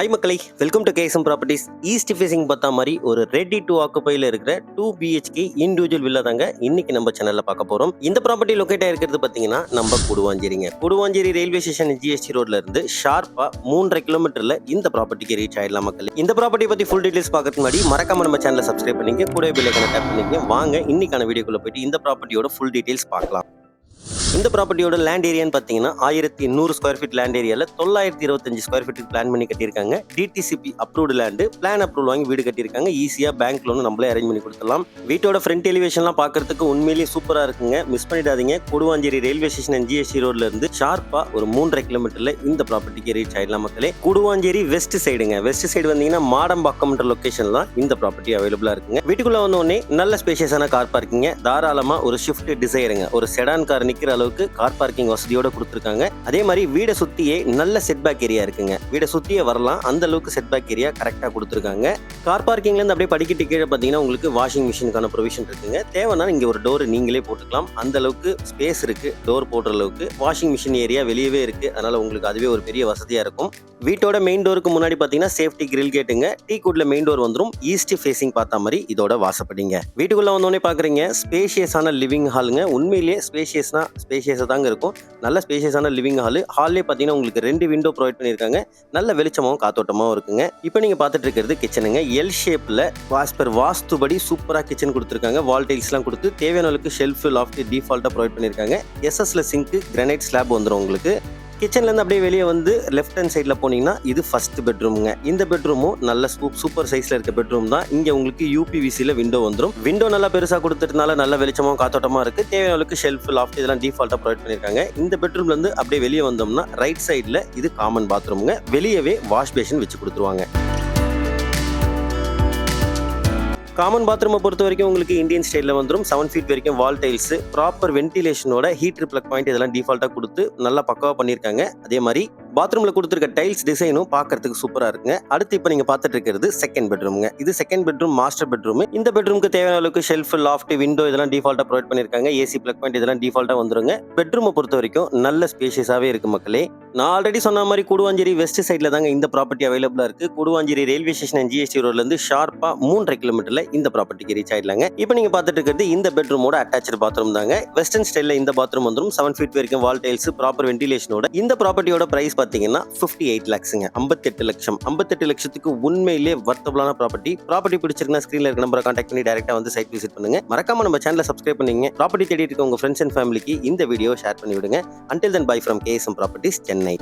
High மக்களை, welcome to KSM properties. East facing பார்த்தா மாதிரி ஒரு ரெடி டு ஆக்குபைல இருக்கிற 2 BHK இண்டிவிஜுவல் வில்லா தாங்க இன்னைக்கு நம்ம சேனல்ல பார்க்க போறோம். இந்த ப்ராப்பர்ட்டி லொகேட் ஆயிருக்கிறது பார்த்தீங்கன்னா நம்ம கூடுவாஞ்சேரிங்க. கூடுவாஞ்சேரி ரயில்வே ஸ்டேஷன் GST ரோட்ல இருந்து ஷார்ப்பா 3.5 கிலோமீட்டர்ல இந்த ப்ராப்பர்ட்டிக்கு ரீச் ஆயிடலாம் மக்களே. இந்த ப்ராப்பர்ட்டி பத்தி ஃபுல் டீடைல்ஸ் பார்க்கறதுக்கு முன்னாடி மறக்காம நம்ம சேனலை சப்ஸ்கிரைப் பண்ணிங்க, கூட பெல் ஐகானை டேப் பண்ணிங்க. வாங்க இன்னைக்கான வீடியோக்குள்ள போயிட்டு இந்த ப்ராப்பர்ட்டியோட ஃபுல் டீடைல்ஸ் பார்க்கலாம். இந்த ப்ராப்பர்ட்டியோட லேண்ட் ஏரியான்னு பார்த்தீங்கன்னா 1100 ஸ்கொயர் ஃபீட் லேண்ட் ஏரியாவில் 925 ஸ்கொயர் ஃபீட் பிளான் பண்ணி கட்டியிருக்காங்க. DTCP approved land, plan approval வாங்கி வீடு கட்டியிருக்காங்க. ஈஸியாக பேங்க் லோன் நம்மளே அரேஞ்ச் பண்ணி கொடுத்துடலாம். வீட்டோட ஃப்ரண்ட் எலிவேஷன்லாம் பார்க்கறதுக்கு உண்மையிலேயே சூப்பராக இருக்குங்க. மிஸ் பண்ணிடாதீங்க. கூடுவாஞ்சேரி ரயில்வே ஸ்டேஷன் GST ரோட்ல இருந்து ஷார்ப்பா ஒரு 3.5 கிலோமீட்டர்ல இந்த ப்ராப்பர்ட்டிக்கு ரீச் ஆயிடலாம் மக்களே. கூடுவாஞ்சேரி வெஸ்ட் சைடுங்க. வெஸ்ட் சைடு வந்தீங்கன்னா மாடம்பாக்கம்ன்ற லொகேஷன் தான் இந்த ப்ராப்பர்ட்டி அவைலபிளா இருக்குங்க. வீட்டுக்குள்ள வந்தோடனே நல்ல ஸ்பேஷியஸான கார் பார்க்கிங்க, தாராளமா ஒரு ஷிஃப்ட் டிசைருங்க, ஒரு செடான் கார் நிக்கிற அளவுக்கு கார் பார்க்கிங் வசதியோட கொடுத்துருக்காங்க. அதே மாதிரி வீடை சுத்தியே நல்ல செட்பேக் ஏரியா இருக்குங்க. வீடை சுத்தியே வரலாம், அந்த அளவுக்கு செட்பேக் ஏரியா கரெக்டா கொடுத்துருக்காங்க. கார் பார்க்கிங்ல இருந்து அப்படியே படிக்கட்டு கீழே பாத்தீங்கன்னா உங்களுக்கு வாஷிங் மிஷினுக்கான ப்ரொவிஷன் இருக்குங்க. தேவைன்னா இங்க ஒரு டோர் நீங்களே போட்டுக்கலாம். அந்த அளவுக்கு ஸ்பேஸ் இருக்கு. டோர் போடுற அளவுக்கு வாஷிங் மிஷின் ஏரியா வெளியவே இருக்கு. அதனால உங்களுக்கு அதுவே ஒரு பெரிய வசதியா இருக்கும். வீட்டோட மெயின் டோருக்கு முன்னாடி பாத்தீங்கன்னா சேஃப்டி கிரில் கேட்டுங்க. டீ குட்ல மெயின் டோர் வந்துடும். ஈஸ்ட் ஃபேசிங் பார்த்தா மாதிரி இதோட வாசப்படிங்க. வீட்டுக்குள்ள வந்தோடனே பாக்குறீங்க ஸ்பேஷியஸான லிவிங் ஹாலுங்க. உண்மையிலேயே ஸ்பேஷியஸா தாங்க இருக்கும். நல்ல ஸ்பேஷியஸான லிவிங் ஹால்லே பாத்தீங்கன்னா உங்களுக்கு 2 விண்டோ ப்ரொவைட் பண்ணிருக்காங்க. நல்ல வெளிச்சமாவும் காத்தோட்டமாவும் இருக்குங்க. இப்போ நீங்க பார்த்துட்டு இருக்கிறது கிச்சனுங்க. எல் ஷேப்ல வாஸ்துபடி சூப்பரா கிச்சன் கொடுத்துருக்காங்க. வால் டைல்ஸ்லாம் கொடுத்து தேவையான அளவுக்கு ஷெல்ஃப் லாஃப்ட் டிஃபால்ட்டா ப்ரொவைட் பண்ணிருக்காங்க. SSல சிங்க், கிரானைட் ஸ்லாப் வந்துடும் உங்களுக்கு. கிச்சன்ல இருந்து அப்படியே வெளியே வந்து லெஃப்ட் ஹேண்ட் சைட்ல போனீங்கன்னா இது ஃபர்ஸ்ட் பெட்ரூமுங்க. இந்த பெட்ரூமும் நல்ல சூப்பர் சைஸ்ல இருக்க பெட்ரூம் தான். இங்க உங்களுக்கு UPVCல விண்டோ வந்துடும். விண்டோ நல்லா பெருசா கொடுத்துட்டனால நல்ல வெளிச்சமும் காத்தோட்டமா இருக்கு. தேவையான அளவுக்கு ஷெல்ஃப் லாஃப்ட் இதெல்லாம் டிஃபால்ட்டா ப்ரொவைட் பண்ணிருக்காங்க. இந்த பெட்ரூம்ல இருந்து அப்படியே வெளியே வந்தோம்னா ரைட் சைட்ல இது காமன் பாத்ரூமுங்க. வெளியவே வாஷ் பேஷன் வச்சு கொடுத்துருவாங்க. காமன் பாத்ரூமை பொறுத்த வரைக்கும் உங்களுக்கு இந்தியன் ஸ்டைலில் வந்துடும். 7 ஃபீட் வரைக்கும் வால் டைல்ஸ், ப்ராப்பர் வென்டிலேஷனோட ஹீட்டர் பிளக் பாயிண்ட் இதெல்லாம் டிஃபால்ட்டாக கொடுத்து நல்லா பக்காவாக பண்ணியிருக்காங்க. அதே மாதிரி பாத்ரூமில் கொடுத்துருக்க டைல்ஸ் டிசைனும் பார்க்கறதுக்கு சூப்பராக இருக்குங்க. அடுத்து இப்போ நீங்கள் பார்த்துட்டு இருக்கிறது செகண்ட் பெட்ரூமுங்க. இது செகண்ட் பெட்ரூம், மாஸ்டர் பெட்ரூம். இந்த பெட்ரூமுக்கு தேவையான அளவுக்கு ஷெல்ஃப், லாஃப்ட், விண்டோ இதெல்லாம் டிஃபால்ட்டாக ப்ரொவைட் பண்ணியிருக்காங்க. AC பிளக் பாயிண்ட் இதெல்லாம் டிஃபால்ட்டாக வந்துருங்க. பெட்ரூமை பொறுத்த வரைக்கும் நல்ல ஸ்பேஷியஸாகவே இருக்கு மக்களே. நான் ஆல்ரெடி சொன்ன மாதிரி கூடுவாஞ்சேரி வெஸ்ட் சைடில் தாங்க இந்த ப்ராப்பர்ட்டி அவைலபிளாக இருக்கு. கூடுவாஞ்சேரி ரயில்வே ஸ்டேஷன் GST ரோட்லேருந்து ஷார்ப்பாக 3.5 கிலோமீட்டர்ல இந்த ப்ராப்பர்ட்டிக்கு ரீச் ஆயிடலாங்க. இப்போ நீங்க பார்த்துட்டு இருக்கிறது இந்த பெட்ரூமோட அட்டாச்டு பாத்ரூம் தாங்க. வெஸ்டர்ன் ஸ்டைல்ல இந்த பாத்ரூம் வந்துடும். 7 ஃபீட் வரைக்கும் வால் டைல்ஸ், ப்ராப்பர் வென்டிலேஷனோட. இந்த ப்ராப்பர்ட்டியோட பிரைஸ் பாத்தீங்கன்னா 58 lakhsங்க. 58 லட்சம். 58 லட்சத்துக்கு உண்மையிலே வர்த்தபிளான ப்ராப்பர்ட்டி பிடிச்சிருக்குன்னா ஸ்கிரீன்ல இருக்க நம்பரை கான்டாக்ட் பண்ணி டைரக்டா வந்து சைட் விசிட் பண்ணுங்க. மறக்காம நம்ம சேனலை சப்ஸ்கிரைப் பண்ணீங்க. ப்ராப்பர்ட்டி தேடிட்டு இருக்க உங்க ஃப்ரெண்ட்ஸ் அண்ட் ஃபேமிலிக்கு இந்த வீடியோ ஷேர் பண்ணி விடுங்க. Until then, bye from KSM Properties, Chennai.